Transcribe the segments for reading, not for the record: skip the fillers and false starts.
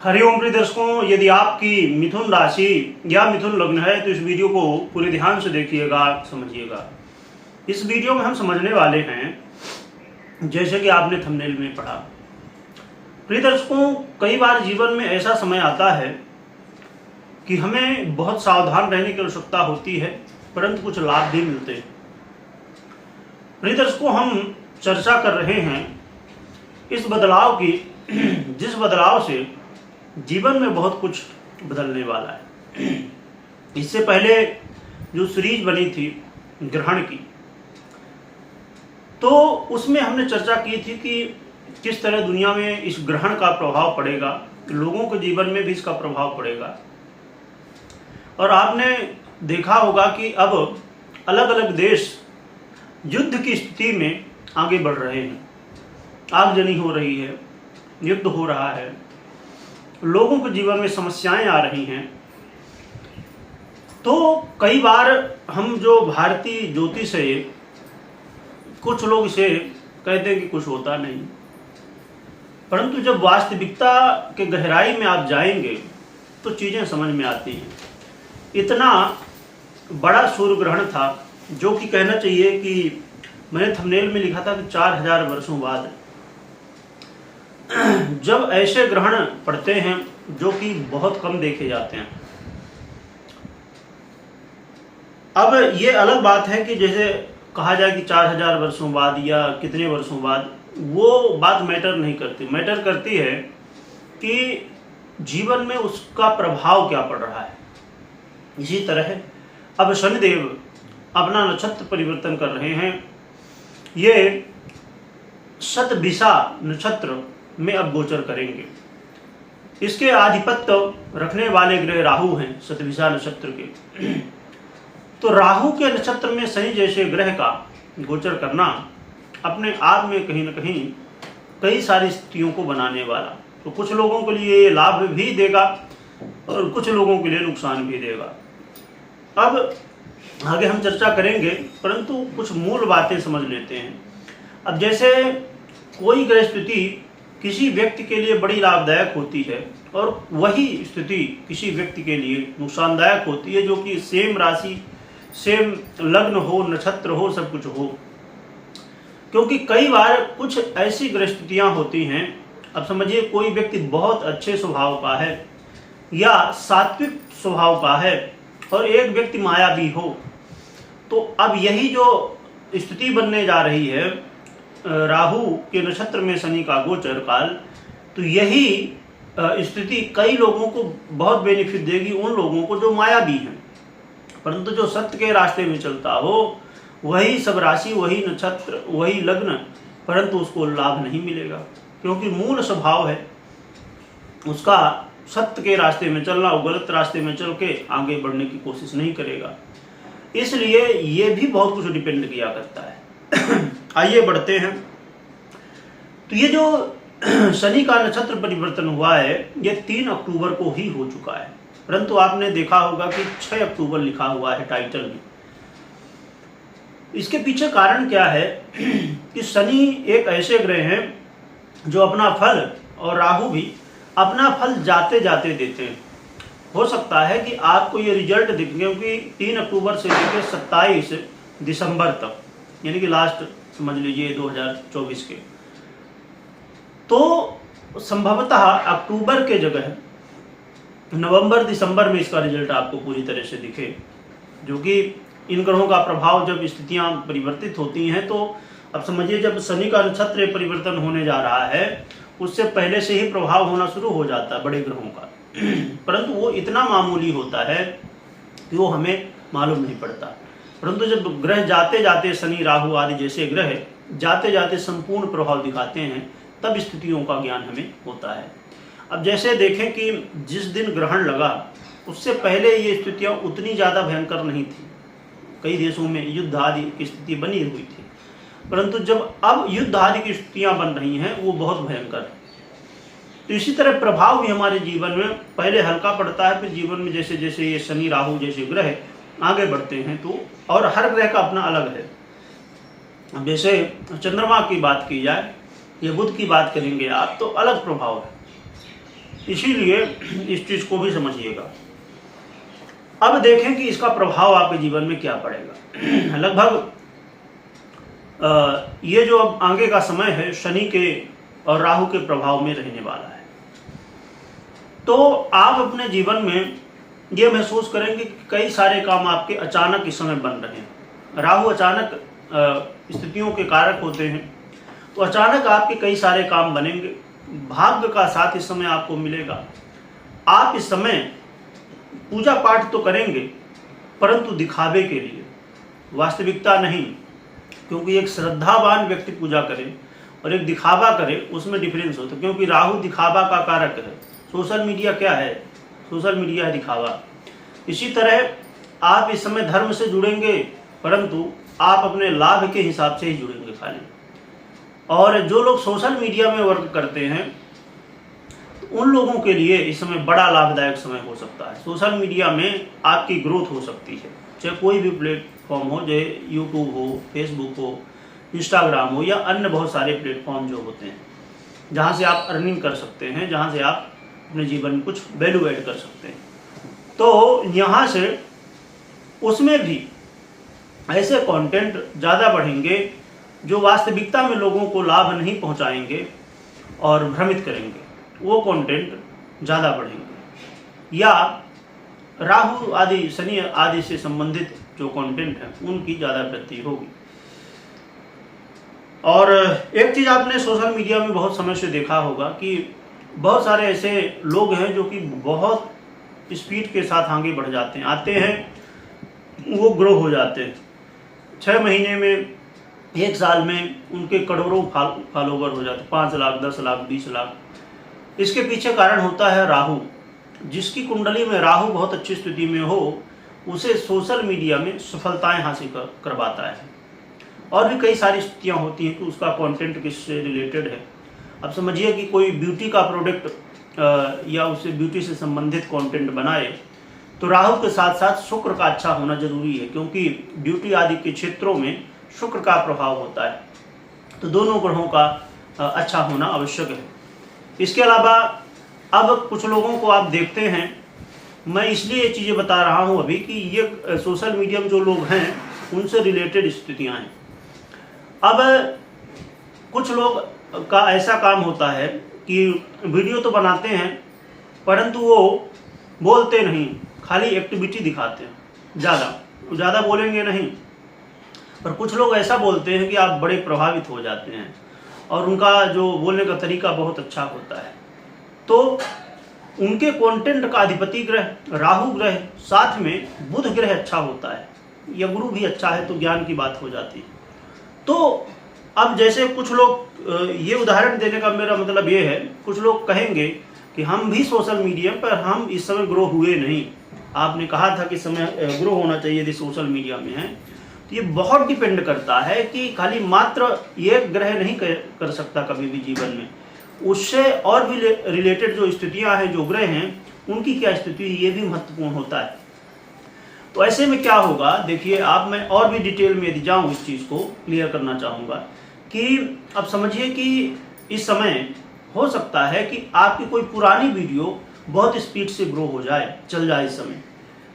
हरिओम प्रिय दर्शकों, यदि आपकी मिथुन राशि या मिथुन लग्न है तो इस वीडियो को पूरे ध्यान से देखिएगा, समझिएगा। इस वीडियो में हम समझने वाले हैं, जैसे कि आपने थंबनेल में पढ़ा। प्रिय दर्शकों, कई बार जीवन में ऐसा समय आता है कि हमें बहुत सावधान रहने की आवश्यकता होती है, परंतु कुछ लाभ भी मिलते हैं। प्रिय दर्शकों, हम चर्चा कर रहे हैं इस बदलाव की, जिस बदलाव से जीवन में बहुत कुछ बदलने वाला है। इससे पहले जो सीरीज बनी थी ग्रहण की, तो उसमें हमने चर्चा की थी कि किस तरह दुनिया में इस ग्रहण का प्रभाव पड़ेगा, लोगों के जीवन में भी इसका प्रभाव पड़ेगा। और आपने देखा होगा कि अब अलग अलग देश युद्ध की स्थिति में आगे बढ़ रहे हैं। आगजनी हो रही है, युद्ध हो रहा है, लोगों के जीवन में समस्याएं आ रही हैं। तो कई बार हम जो भारतीय ज्योतिष है, कुछ लोग इसे कहते हैं कि कुछ होता नहीं, परंतु जब वास्तविकता के गहराई में आप जाएंगे तो चीज़ें समझ में आती हैं। इतना बड़ा सूर्य ग्रहण था, जो कि कहना चाहिए कि मैंने थंबनेल में लिखा था कि 4000 वर्षों बाद जब ऐसे ग्रहण पड़ते हैं जो कि बहुत कम देखे जाते हैं। अब ये अलग बात है कि जैसे कहा जाए कि 4000 वर्षों बाद या कितने वर्षों बाद, वो बात मैटर नहीं करती। मैटर करती है कि जीवन में उसका प्रभाव क्या पड़ रहा है। इसी तरह अब शनिदेव अपना नक्षत्र परिवर्तन कर रहे हैं। ये शतभिषा नक्षत्र में अब गोचर करेंगे। इसके आधिपत्य रखने वाले ग्रह राहु हैं शतभिषा नक्षत्र के। तो राहु के नक्षत्र में शनि जैसे ग्रह का गोचर करना अपने आप में कहीं न कहीं कई सारी स्थितियों को बनाने वाला। तो कुछ लोगों के लिए ये लाभ भी देगा और कुछ लोगों के लिए नुकसान भी देगा। अब आगे हम चर्चा करेंगे, परंतु कुछ मूल बातें समझ लेते हैं। अब जैसे कोई ग्रह स्थिति किसी व्यक्ति के लिए बड़ी लाभदायक होती है और वही स्थिति किसी व्यक्ति के लिए नुकसानदायक होती है, जो कि सेम राशि, सेम लग्न हो, नक्षत्र हो, सब कुछ हो। क्योंकि कई बार कुछ ऐसी ग्रह स्थितियां होती हैं, अब समझिए कोई व्यक्ति बहुत अच्छे स्वभाव का है या सात्विक स्वभाव का है और एक व्यक्ति मायावी हो, तो अब यही जो स्थिति बनने जा रही है राहु के नक्षत्र में शनि का गोचर काल, तो यही स्थिति कई लोगों को बहुत बेनिफिट देगी, उन लोगों को जो मायावी हैं। परंतु जो सत्य के रास्ते में चलता हो, वही सब राशि, वही नक्षत्र, वही लग्न, परंतु उसको लाभ नहीं मिलेगा, क्योंकि मूल स्वभाव है उसका सत्य के रास्ते में चलना। वो गलत रास्ते में चल के आगे बढ़ने की कोशिश नहीं करेगा। इसलिए ये भी बहुत कुछ डिपेंड किया करता है। आइए बढ़ते हैं। तो ये जो शनि का नक्षत्र परिवर्तन हुआ है, ये 3 अक्टूबर को ही हो चुका है, परंतु आपने देखा होगा कि 6 अक्टूबर लिखा हुआ है टाइटल में। इसके पीछे कारण क्या है कि शनि एक ऐसे ग्रह हैं जो अपना फल, और राहु भी अपना फल जाते जाते देते हैं। हो सकता है कि आपको ये रिजल्ट दिखे, क्योंकि 3 अक्टूबर से लेकर 27 दिसंबर तक, यानी कि लास्ट समझ लीजिए 2024 के, तो संभवतः अक्टूबर के जगह नवंबर दिसंबर में इसका रिजल्ट आपको पूरी तरह से दिखे। जो कि इन ग्रहों का प्रभाव, जब स्थितियां परिवर्तित होती हैं, तो अब समझिए जब शनि का नक्षत्र परिवर्तन होने जा रहा है, उससे पहले से ही प्रभाव होना शुरू हो जाता है बड़े ग्रहों का। परंतु वो इतना मामूली होता है कि वो हमें मालूम नहीं पड़ता। परंतु जब ग्रह जाते जाते, शनि राहु आदि जैसे ग्रह जाते जाते संपूर्ण प्रभाव दिखाते हैं, तब स्थितियों का ज्ञान हमें होता है। अब जैसे देखें कि जिस दिन ग्रहण लगा, उससे पहले ये स्थितियां उतनी ज़्यादा भयंकर नहीं थी। कई देशों में युद्ध आदि की स्थिति बनी हुई थी, परंतु जब अब युद्ध आदि की स्थितियां बन रही हैं, वो बहुत भयंकर है। तो इसी तरह प्रभाव भी हमारे जीवन में पहले हल्का पड़ता है, फिर जीवन में जैसे जैसे ये शनि राहु जैसे ग्रह आगे बढ़ते हैं, तो और हर ग्रह का अपना अलग है। अब जैसे चंद्रमा की बात की जाए या बुध की बात करेंगे आप, तो अलग प्रभाव है। इसीलिए इस चीज को भी समझिएगा। अब देखें कि इसका प्रभाव आपके जीवन में क्या पड़ेगा। लगभग ये जो अब आगे का समय है शनि के और राहु के प्रभाव में रहने वाला है। तो आप अपने जीवन में ये महसूस करेंगे कि कई सारे काम आपके अचानक इस समय बन रहे हैं। राहु अचानक स्थितियों के कारक होते हैं, तो अचानक आपके कई सारे काम बनेंगे। भाग्य का साथ इस समय आपको मिलेगा। आप इस समय पूजा पाठ तो करेंगे परंतु दिखावे के लिए, वास्तविकता नहीं। क्योंकि एक श्रद्धावान व्यक्ति पूजा करे और एक दिखावा करे, उसमें डिफरेंस होता है। क्योंकि राहु दिखावा का कारक है। सोशल मीडिया क्या है? सोशल मीडिया है दिखावा। इसी तरह आप इस समय धर्म से जुड़ेंगे परंतु आप अपने लाभ के हिसाब से ही जुड़ेंगे खाली। और जो लोग सोशल मीडिया में वर्क करते हैं उन लोगों के लिए इस समय बड़ा लाभदायक समय हो सकता है। सोशल मीडिया में आपकी ग्रोथ हो सकती है, चाहे कोई भी प्लेटफॉर्म हो, चाहे यूट्यूब हो, फेसबुक हो, इंस्टाग्राम हो या अन्य बहुत सारे प्लेटफॉर्म जो होते हैं जहाँ से आप अर्निंग कर सकते हैं, जहाँ से आप अपने जीवन में कुछ वैल्यू ऐड कर सकते हैं। तो यहाँ से उसमें भी ऐसे कंटेंट ज़्यादा बढ़ेंगे जो वास्तविकता में लोगों को लाभ नहीं पहुँचाएंगे और भ्रमित करेंगे। वो कंटेंट ज़्यादा बढ़ेंगे। या राहु आदि, शनि आदि से संबंधित जो कंटेंट है उनकी ज़्यादा वृद्धि होगी। और एक चीज़ आपने सोशल मीडिया में बहुत समय से देखा होगा कि बहुत सारे ऐसे लोग हैं जो कि बहुत स्पीड के साथ आगे बढ़ जाते हैं, आते हैं, वो ग्रो हो जाते हैं। 6 महीने में, 1 साल में उनके करोड़ों फॉलोवर हो जाते, 5 लाख, 10 लाख, 20 लाख। इसके पीछे कारण होता है राहु। जिसकी कुंडली में राहु बहुत अच्छी स्थिति में हो उसे सोशल मीडिया में सफलताएं हासिल करवाता है। और भी कई सारी स्थितियां होती हैं कि उसका कंटेंट किससे रिलेटेड है। अब समझिए कि कोई ब्यूटी का प्रोडक्ट या उससे ब्यूटी से संबंधित कंटेंट बनाए तो राहु के साथ साथ शुक्र का अच्छा होना जरूरी है, क्योंकि ब्यूटी आदि के क्षेत्रों में शुक्र का प्रभाव होता है। तो दोनों ग्रहों का अच्छा होना आवश्यक है। इसके अलावा अब कुछ लोगों को आप देखते हैं, मैं इसलिए ये चीज़ें बता रहा हूँ अभी कि ये सोशल मीडिया में जो लोग हैं उनसे रिलेटेड स्थितियाँ हैं। अब कुछ लोग का ऐसा काम होता है कि वीडियो तो बनाते हैं परंतु वो बोलते नहीं, खाली एक्टिविटी दिखाते हैं। ज़्यादा बोलेंगे नहीं, पर कुछ लोग ऐसा बोलते हैं कि आप बड़े प्रभावित हो जाते हैं और उनका जो बोलने का तरीका बहुत अच्छा होता है। तो उनके कंटेंट का अधिपति ग्रह राहु ग्रह, साथ में बुध ग्रह अच्छा होता है या गुरु भी अच्छा है, तो ज्ञान की बात हो जाती है। तो अब जैसे कुछ लोग, ये उदाहरण देने का मेरा मतलब ये है, कुछ लोग कहेंगे कि हम भी सोशल मीडिया पर हम इस समय ग्रो हुए नहीं। आपने कहा था कि समय ग्रो होना चाहिए यदि सोशल मीडिया में है। तो ये बहुत डिपेंड करता है कि खाली मात्र ये ग्रह नहीं कर सकता कभी भी जीवन में, उससे और भी रिलेटेड जो स्थितियां हैं, जो ग्रह हैं, उनकी क्या स्थिति, ये भी महत्वपूर्ण होता है। तो ऐसे में क्या होगा, देखिए आप, मैं और भी डिटेल में यदि जाऊँ इस चीज़ को क्लियर करना चाहूँगा कि अब समझिए कि इस समय हो सकता है कि आपकी कोई पुरानी वीडियो बहुत स्पीड से ग्रो हो जाए, चल जाए इस समय,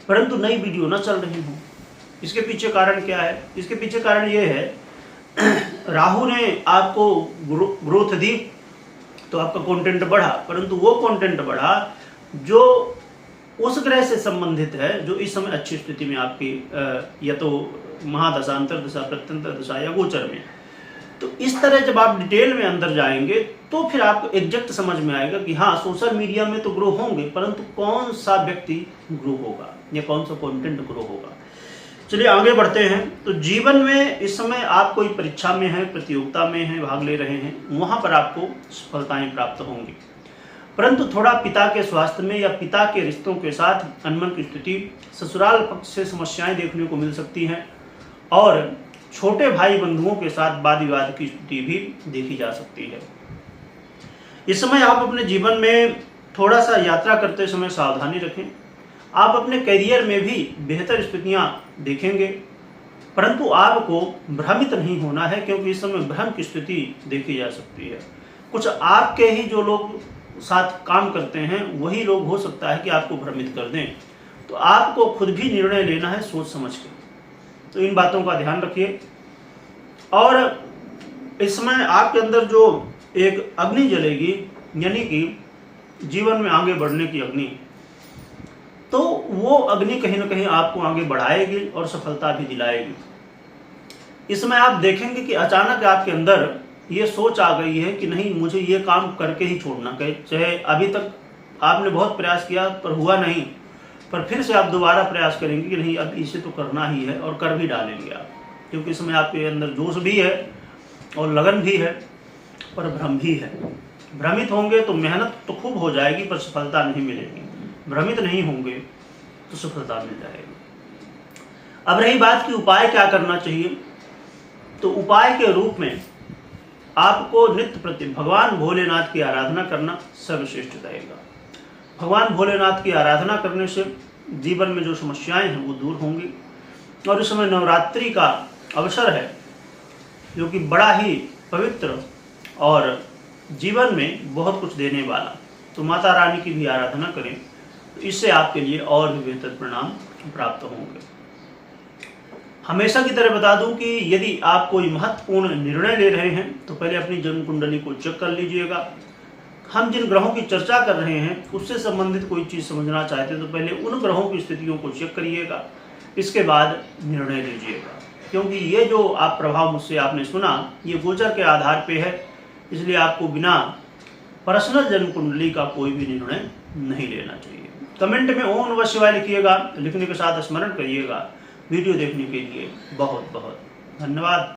परंतु नई वीडियो ना चल रही हो। इसके पीछे कारण क्या है? इसके पीछे कारण ये है राहु ने आपको ग्रोथ दी तो आपका कंटेंट बढ़ा, परंतु वो कंटेंट बढ़ा जो उस ग्रह से संबंधित है जो इस समय अच्छी स्थिति में आपकी या तो महादशा, अंतरदशा, प्रत्यंतर दशा या गोचर में। तो इस तरह जब आप डिटेल में अंदर जाएंगे तो फिर आपको एग्जैक्ट समझ में आएगा कि हाँ, सोशल मीडिया में तो ग्रो होंगे, परंतु कौन सा व्यक्ति ग्रो होगा या कौन सा कंटेंट ग्रो होगा। चलिए आगे बढ़ते हैं। तो जीवन में इस समय आप कोई परीक्षा में है, प्रतियोगिता में है, भाग ले रहे हैं, वहाँ पर आपको सफलताएं प्राप्त होंगी, परंतु थोड़ा पिता के स्वास्थ्य में या पिता के रिश्तों के साथ अनबन की स्थिति, ससुराल पक्ष से समस्याएं देखने को मिल सकती हैं और छोटे भाई बंधुओं के साथ वाद विवाद की स्थिति भी देखी जा सकती है। इस समय आप अपने जीवन में थोड़ा सा यात्रा करते समय सावधानी रखें। आप अपने करियर में भी बेहतर स्थितियां देखेंगे, परंतु आपको भ्रमित नहीं होना है, क्योंकि इस समय भ्रम की स्थिति देखी जा सकती है। कुछ आपके ही जो लोग साथ काम करते हैं वही लोग हो सकता है कि आपको भ्रमित कर दें। तो आपको खुद भी निर्णय लेना है सोच समझ के। तो इन बातों का ध्यान रखिए। और इस समय आपके अंदर जो एक अग्नि जलेगी, यानी कि जीवन में आगे बढ़ने की अग्नि, तो वो अग्नि कहीं ना कहीं आपको आगे बढ़ाएगी और सफलता भी दिलाएगी। इसमें आप देखेंगे कि अचानक आपके अंदर ये सोच आ गई है कि नहीं, मुझे ये काम करके ही छोड़ना, चाहे अभी तक आपने बहुत प्रयास किया पर हुआ नहीं, पर फिर से आप दोबारा प्रयास करेंगे कि नहीं अब इसे तो करना ही है, और कर भी डालेंगे आप, क्योंकि इसमें आपके अंदर जोश भी है और लगन भी है, पर भ्रम भी है। भ्रमित होंगे तो मेहनत तो खूब हो जाएगी पर सफलता नहीं मिलेगी, भ्रमित नहीं होंगे तो सफलता मिल जाएगी। अब रही बात कि उपाय क्या करना चाहिए, तो उपाय के रूप में आपको नित्य प्रति भगवान भोलेनाथ की आराधना करना सर्वश्रेष्ठ रहेगा। भगवान भोलेनाथ की आराधना करने से जीवन में जो समस्याएं हैं वो दूर होंगी। और इस समय नवरात्रि का अवसर है जो कि बड़ा ही पवित्र और जीवन में बहुत कुछ देने वाला, तो माता रानी की भी आराधना करें, तो इससे आपके लिए और भी बेहतर परिणाम प्राप्त होंगे। हमेशा की तरह बता दूं कि यदि आप कोई महत्वपूर्ण निर्णय ले रहे हैं तो पहले अपनी जन्म कुंडली को चेक कर लीजिएगा। हम जिन ग्रहों की चर्चा कर रहे हैं उससे संबंधित कोई चीज़ समझना चाहते हैं तो पहले उन ग्रहों की स्थितियों को चेक करिएगा, इसके बाद निर्णय लीजिएगा। क्योंकि ये जो आप प्रभाव मुझसे आपने सुना ये गोचर के आधार पे है, इसलिए आपको बिना पर्सनल जन्म कुंडली का कोई भी निर्णय नहीं लेना चाहिए। कमेंट में ओम नमः शिवाय लिखिएगा, लिखने के साथ स्मरण करिएगा। वीडियो देखने के लिए बहुत बहुत धन्यवाद।